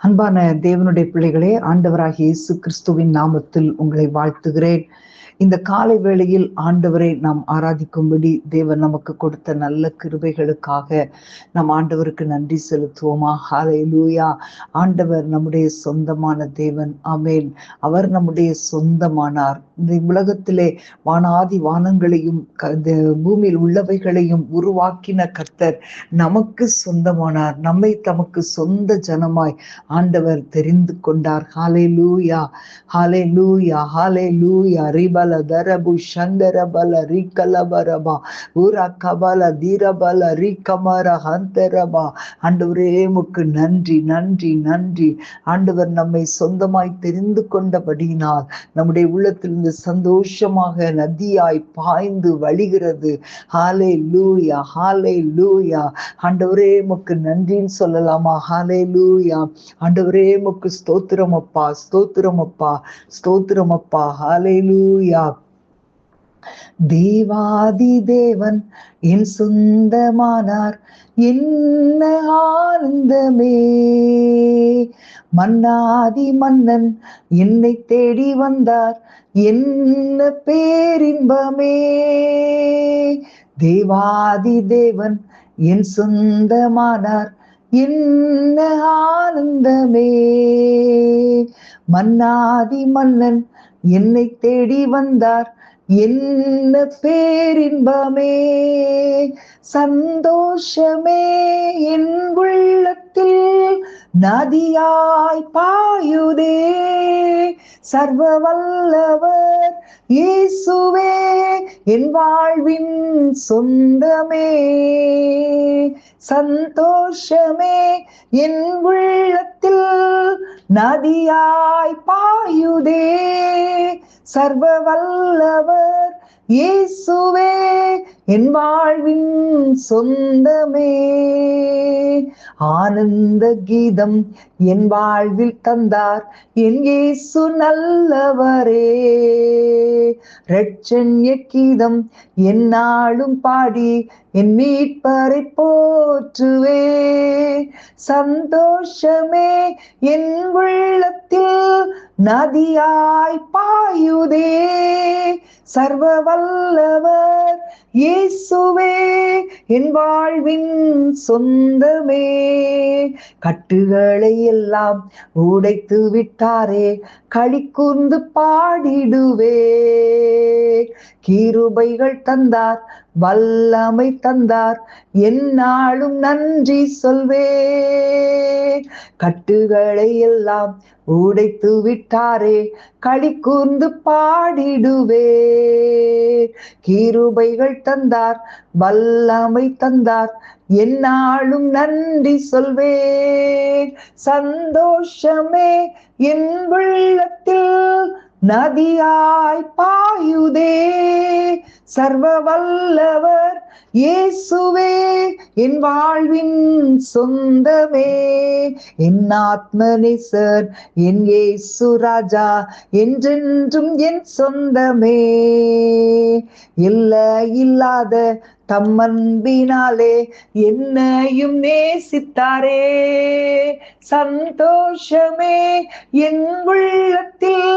அன்பான தேவனுடைய பிள்ளைகளே, ஆண்டவராகிய இயேசு கிறிஸ்துவின் நாமத்தில் உங்களை வாழ்த்துகிறேன். இந்த காலை வேளையில் ஆண்டவரை நாம் ஆராதிக்கும்படி தேவன் நமக்கு கொடுத்த நல்ல கிருபைகளுக்காக நம் ஆண்டவருக்கு நன்றி செலுத்துவோமா? ஹல்லேலூயா. ஆண்டவர் நம்முடைய சொந்தமான தேவன். ஆமென். அவர் நம்முடைய சொந்தமானார். இந்த உலகத்திலே வானாதி வானங்களையும் பூமியில் உள்ளவைகளையும் உருவாக்கின கர்த்தர் நமக்கு சொந்தமானார். நம்மை தமக்கு சொந்த ஜனமாய் ஆண்டவர் தெரிந்து கொண்டார். ஹல்லேலூயா, ஹல்லேலூயா, ஹல்லேலூயா. ரிபல தரபு சந்தரபல ரிகலபரபா ஊரா கபல தீரபல ரிகமர ஹந்தரபா. ஆண்டவரே உமக்கு நன்றி, நன்றி, நன்றி. ஆண்டவர் நம்மை சொந்தமாய் தெரிந்து கொண்டபடியினால் நம்முடைய உள்ளத்திலிருந்து சந்தோஷமாக நதியாய் பாய்ந்து வழிகிறது. ஹல்லேலூயா, ஹல்லேலூயா. ஆண்டவரே உமக்கு நன்றின்னு சொல்லலாமா? ஹல்லேலூயா. ஆண்டவரே உமக்கு ஸ்தோத்திரம் அப்பா, ஸ்தோத்திரம் அப்பா, ஸ்தோத்திரம் அப்பா. ஹல்லேலூயா. தேவாதி தேவன் என் சொந்தமானார், என்ன ஆனந்தமே. மன்னாதி மன்னன் என்னை தேடி வந்தார், என்ன பேரின்பமே. தேவாதி தேவன் என் சொந்தமானார், என்ன ஆனந்தமே. மன்னாதி மன்னன் என்னை தேடி வந்தார், என்ன பேரின்பமே. சந்தோஷமே என் உள்ளத்தில் நதியாய் பாயுதே. சர்வ வல்லவர் இயேசுவே என் வாழ்வின் சொந்தமே. சந்தோஷமே என் உள்ளத்தில் நதியாய் பாயுதே. சர்வ வல்லவர் இயேசுவே என் வாழ்வின் சொந்தமே. ஆனந்த கீதம் என் வாழ்வில் தந்தார், என் இயேசு நல்லவரே. இரட்சண்ய கீதம் என்னாலும் பாடி என் மீட்பரை போற்றுவே. சந்தோஷமே என் உள்ளத்தில் நதியாய் பாயுதே. சர்வ வல்லவர் இயேசுவே என் வாழ்வின் சொந்தமே. கட்டுகளை எல்லாம் உடைத்து விட்டாரே, களி கூர்ந்து பாடிடுவே. கிருபைகள் தந்தார், வல்லமை தந்தார், என்னாலும் நன்றி சொல்வே. கட்டுகளை எல்லாம் உடைத்து விட்டாரே, களி கூர்ந்து பாடிடுவே. கிருபைகள் தந்தார், வல்லமை தந்தார், என்னாலும் நன்றி சொல்வே. சந்தோஷமே என் உள்ளத்தில் நதியாய் பாயுதே. சர்வ வல்லவர் இயேசுவே என் வாழ்வின் சொந்தமே. என் ஆத்மநேசர் என் இயேசு ராஜா என்றென்றும் என் சொந்தமே. இல்லாத தம்மன்பினாலே என்னையும் நேசித்தாரே. சந்தோஷமே என் உள்ளத்தில்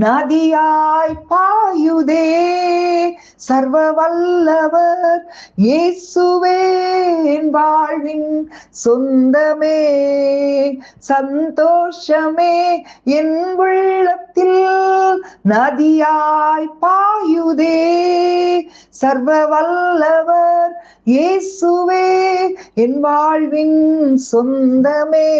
நதியாய் பாயுதே. சர்வ வல்லவர் இயேசுவே என் வாழ்வின் சொந்தமே. சந்தோஷமே என் உள்ளத்தில் நதியாய் பாயுதே. சர்வ வல்லவர் இயேசுவே என் வாழ்வின் சொந்தமே.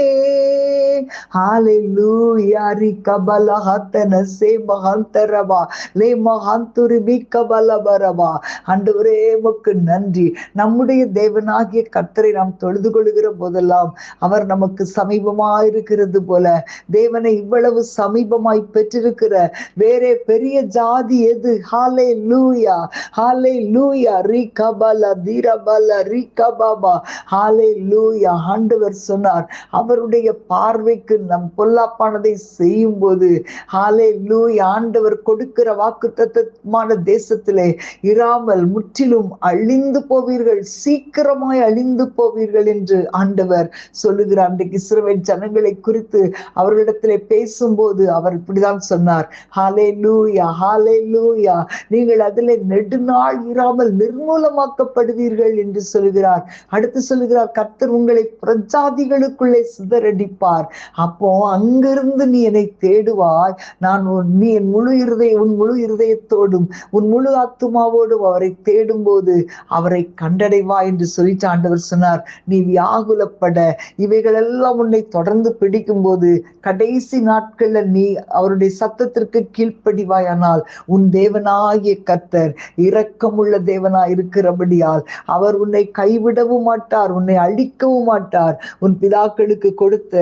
ஹல்லேலூயா. ரிகபல ஹத்தன சேமஹந்தரபா லே மஹந்துரி பிகபலபரபா. ஆண்டவரே உமக்கு நன்றி. நம்முடைய தேவனாகிய கர்த்தரை நாம் தொழுது கொள்கிற போதெல்லாம் அவர் நமக்கு சமீபமாயிருக்கிறது போல, தேவனை இவ்வளவு சமீபமாய் பெற்றிருக்கிற வேறே பெரிய ஜாதி எது? ஹல்லேலூயா, ஹல்லேலூயா. ரிகபல கபல தீரபல ரிகபாபா. ஹalleluya. ஆண்டவர் சொன்னார், அவருடைய பார்வைக்கு நம் பொல்லாப்பானதை செய்யும் போது ஹalleluya ஆண்டவர் கொடுக்கிற வாக்குத்தத்தமான தேசத்திலே இராமல் முற்றிலும் அழிந்து போவீர்கள், சீக்கிரமாய் அழிந்து போவீர்கள் என்று ஆண்டவர் சொல்லுகிறார். அன்றைக்கு இஸ்ரவேல் ஜனங்களை குறித்து அவர்களிடத்திலே பேசும்போது அவர் இப்படிதான் சொன்னார், ஹalleluya ஹalleluya, நீங்கள் அதிலே நெடுநாள் இராமல் நிர்மூலமாக்கப்படுவீர்கள் என்று சொல்கிறார். அடுத்து சொல்லுகிறார், கர்த்தர் உங்களை பிரஜாதிகளுக்குள்ளே சிதறடிப்பார். அப்போ அங்கிருந்து நீ என்னை தேடுவாய், நான் நீ என் உன் முழு இருதயத்தோடும் உன் முழு ஆத்துமாவோடும் அவரை தேடும் போது அவரை கண்டடைவா என்று சொல்லிட்டு ஆண்டவர் சொன்னார். நீ வியாகுலப்பட இவைகளெல்லாம் உன்னை தொடர்ந்து பிடிக்கும் போது கடைசி நாட்கள்ல நீ அவருடைய சத்தத்திற்கு கீழ்ப்படிவாயானால் உன் தேவனாகிய கர்த்தர் இரக்கமுள்ள தேவனாய் இருக்கிறபடியால் அவர் உன்னை கைவிடவும் மாட்டார், உன்னை அழிக்கவும் மாட்டார். உன் பிதாக்களுக்கு கொடுத்த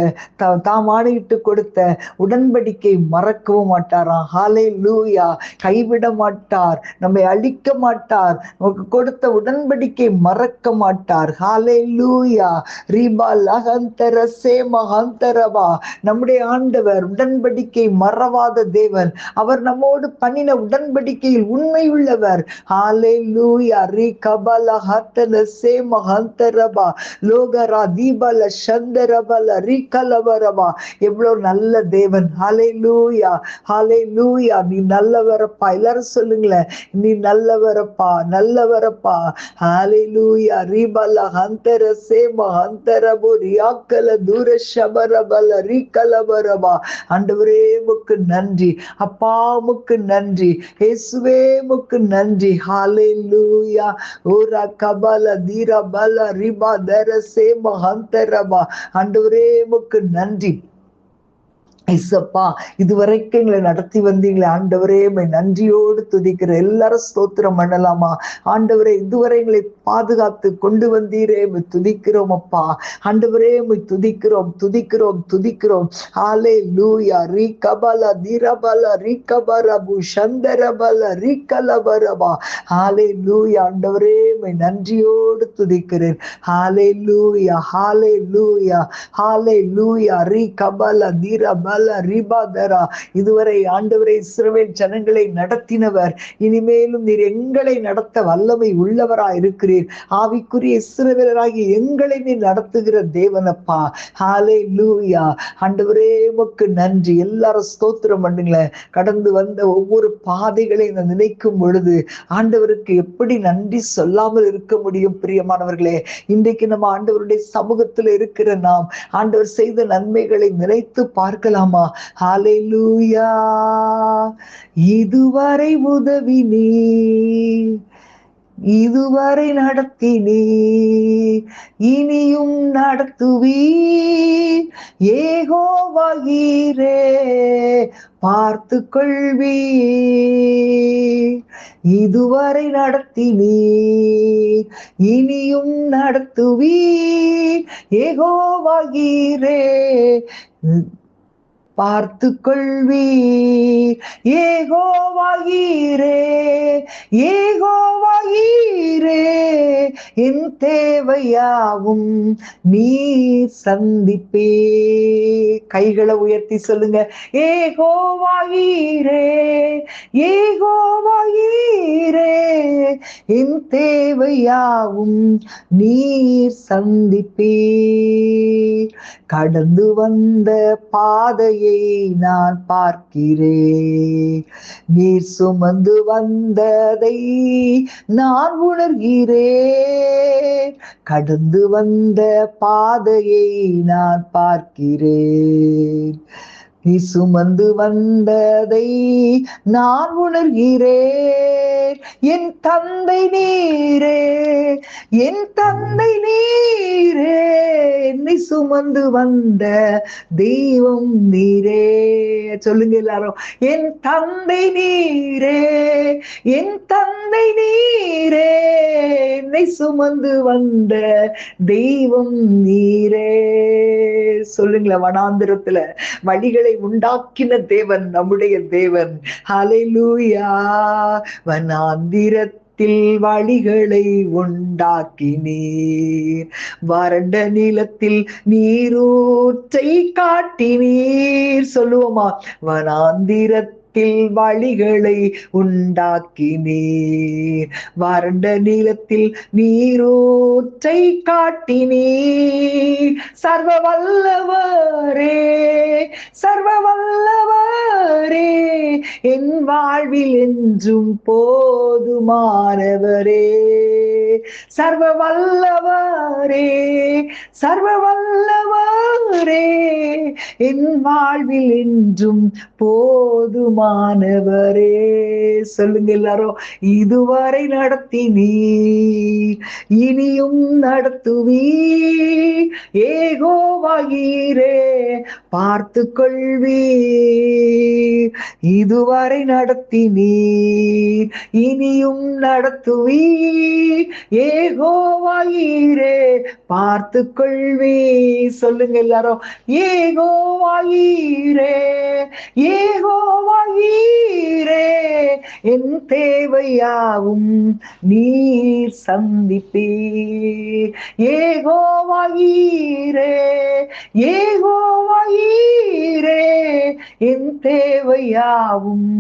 தாம் ஆணையிட்டு கொடுத்த உடன்படிக்கை மறக்கவும் மாட்டாராம். ஹalleluya. கைவிட மாட்டார், நம்மை அழிக்க மாட்டார், நமக்கு கொடுத்த உடன்படிக்கை மறக்க மாட்டார். ஹalleluya. ரிபா லஹந்தர சேமஹந்தரவா. நம்முடைய ஆண்டவர் உடன்படிக்கை மறவாத தேவன். அவர் நம்மோடு பண்ணின உடன்படிக்கையில் உண்மை உள்ளவர். ஹalleluya. ரிகபல ஹத்தன சேமஹந்தரவா லோகரா தீபல சந்தரபல ரிகலவரவா. எவ்வளவு நல்ல தேவன். ஹalleluya ஹalleluya. நீ நல்லவரப்பா. எல்லாரும் சொல்லுங்களேன், நீ நல்லவரப்பா, நல்லவரப்பா. ஹalleluya. ரிபல ஹந்தர சேமஹந்தரபு ரியாக்கல தூர ஷபரபல ரிகலவரவா. ஆண்டவரே உமக்கு நன்றி, அப்பா உமக்கு நன்றி, இயேசுவே உமக்கு நன்றி. ஹalleluya. ஓரா கபல தீரபல ரிபா தர சேமஹந்தரபா. ஆண்டவரே உமக்கு நன்றி இசப்பா. இதுவரைக்கும் எங்களை நடத்தி வந்தீங்களே ஆண்டவரே, நன்றியோடு துதிக்கிற எல்லாரும் ஸ்தோத்திரம் பண்ணலாமா? ஆண்டவரே, இதுவரை எங்களை பாதுகாத்து கொண்டு வந்தீரே, துதிக்கிறோம் அப்பா. ஆண்டவரே, துதிக்கிறோம் துதிக்கிறோம் துதிக்கிறோம். ஹalleluya. ரிகபல தீரபல ரிகபரபு சந்தரபல ரிகலபரபா. ஹalleluya. ஆண்டவரே, நன்றியோடு துதிக்கிறேன். ஹalleluya ஹalleluya ஹalleluya. ரிகபல தீரபல ரிபாதரா. இதுவரை ஆண்டவரை இஸ்ரவேல் ஜனங்களை நடத்தினவர், இனிமேலும் நீர் எங்களை நடத்த வல்லமை உள்ளவரா இருக்கிறீர். ஆவிக்குரிய இஸ்ரவேலராகி எங்களை நீ நடத்துகிற தேவனப்பா. ஹalleluya. ஆண்டவரே உமக்கு நன்றி. எல்லாரும் ஸ்தோத்திரம் பண்ணுங்களேன். கடந்து வந்த ஒவ்வொரு பாதைகளை நான் நினைக்கும் பொழுது ஆண்டவருக்கு எப்படி நன்றி சொல்லாமல் இருக்க முடியும்? பிரியமானவர்களே, இன்றைக்கு நம்ம ஆண்டவருடைய சமூகத்தில் இருக்கிற நாம் ஆண்டவர் செய்த நன்மைகளை நினைத்து பார்க்கலாம். ஹalleluya. இதுவரை உதவி நீ, இதுவரை நடத்தினீ, இனியும் நடத்துவீர். யெகோவா ஈரே பார்த்து கொள்வீர். இதுவரை நடத்தினீர், இனியும் நடத்துவீர். யெகோவா ஈரே பார்த்து கொள்வீர். யெகோவா ஈரே, யெகோவா ஈரே, என் தேவையாவும் நீ சந்திப்பே. கைகளை உயர்த்தி சொல்லுங்க, யெகோவா ஈரே, யெகோவா ஈரே, என் தேவையாவும் நீர் சந்திப்பீர். கடந்து வந்த பாதையை நான் பார்க்கிறேன், நீர் சுமந்து வந்ததை நான் உணர்கிறேன். கடந்து வந்த பாதையை நான் பார்க்கிறேன், நீ சுமந்து வந்ததை நான் உணர்கிறேன். என் தந்தை நீரே, என் தந்தை நீரே, என்னை சுமந்து வந்த தெய்வம் நீரே. சொல்லுங்க எல்லாரும், என் தந்தை நீரே, என் தந்தை நீரே, என்னை சுமந்து வந்த தெய்வம் நீரே. சொல்லுங்களேன், வனாந்திரத்துல வழிகளை உண்டாக்கின தேவன் நம்முடைய தேவன். ஹalleluya. வனாந்திரத்தில் நிலத்தில் வழிகளை உண்டாக்கினீர். வறண்ட நிலத்தில் நீரூற்றை காட்டினீர். சொல்லுவோமா? வனாந்திரத்தில் வழிகளை உண்டாக்கினீர். வறண்ட நிலத்தில் நீரூற்றை காட்டினீர். சர்வ வல்லவரே, சர்வ வல்லவரே, என் வாழ்வில் என்றும் போதுமானவரே. சர்வ வல்லவரே, சர்வ வல்லவரே, என் வாழ்வில் என்றும் போதுமானவரே. சொல்லுங்க எல்லாரும். இதுவரை நடத்தினீர், இனியும் நடத்துவீர். யெகோவாயீரே, பார்த்து கொள்வீர். இதுவரை நடத்தினீர், இனியும் நடத்துவீர். யெகோவாயீரே, பார்த்து கொள்வீர். சொல்லுங்க எல்லாரும். யெகோவாயீரே, யெகோவாயீரே, என் தேவையாவும் நீர் சந்திப்பீர். யெகோவாயீரே, யெகோவாயீரே, என் தேவையாவும்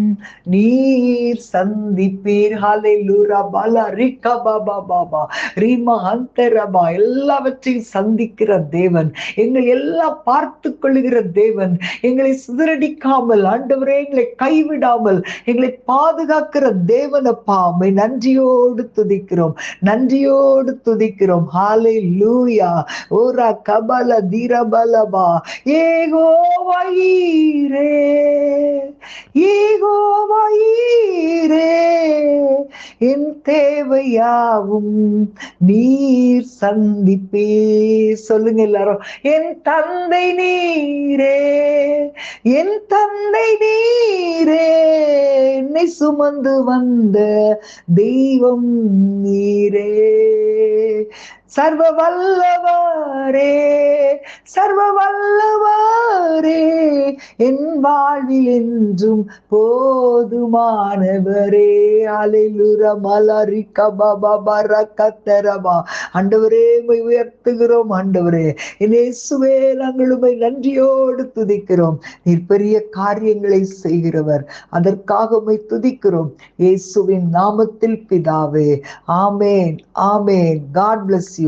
நீர் சந்திப்பீர். ஹல்லேலூயா. பல ரிகா பாபா பாபா ரீமா அந்தரபா. எல்லாவற்றையும் சந்திக்கிற தேவன், எங்களை எல்லாம் பார்த்து கொள்ளுகிற தேவன், எங்களை சிதறடிக்காமல், ஆண்டவரே எங்களை கைவிடாமல் எங்களை பாதுகாக்கிற தேவனப்பா, உம்மை நன்றியோடு துதிக்கிறோம், நன்றியோடு துதிக்கிறோம். ஹல்லேலூயா. ஓரா கபல தீரபலபா. யெகோவாயீரே, யெகோவாயீரே, என் தேவையாவும் நீர் சந்திப்பே. சொல்லுங்க எல்லாரும். என் தந்தை நீரே, என் தந்தை நீரே, என்னை சுமந்து வந்த தெய்வம் நீரே. சர்வ வல்லவரே, சர்வ வல்லவரே, என் வாழ்வில் என்றும் போதுமானவரே. ஹல்லேலூயா. மலரி கபபா பரக்கத்தரபா. ஆண்டவரே உம்மை உயர்த்துகிறோம். ஆண்டவரே என் இயேசுவே, நாங்கள் உம்மை நன்றியோடு துதிக்கிறோம். நீர் பெரிய காரியங்களை செய்கிறவர், அதற்காக உம்மை துதிக்கிறோம். இயேசுவின் நாமத்தில் பிதாவே, ஆமேன், ஆமேன். God bless you.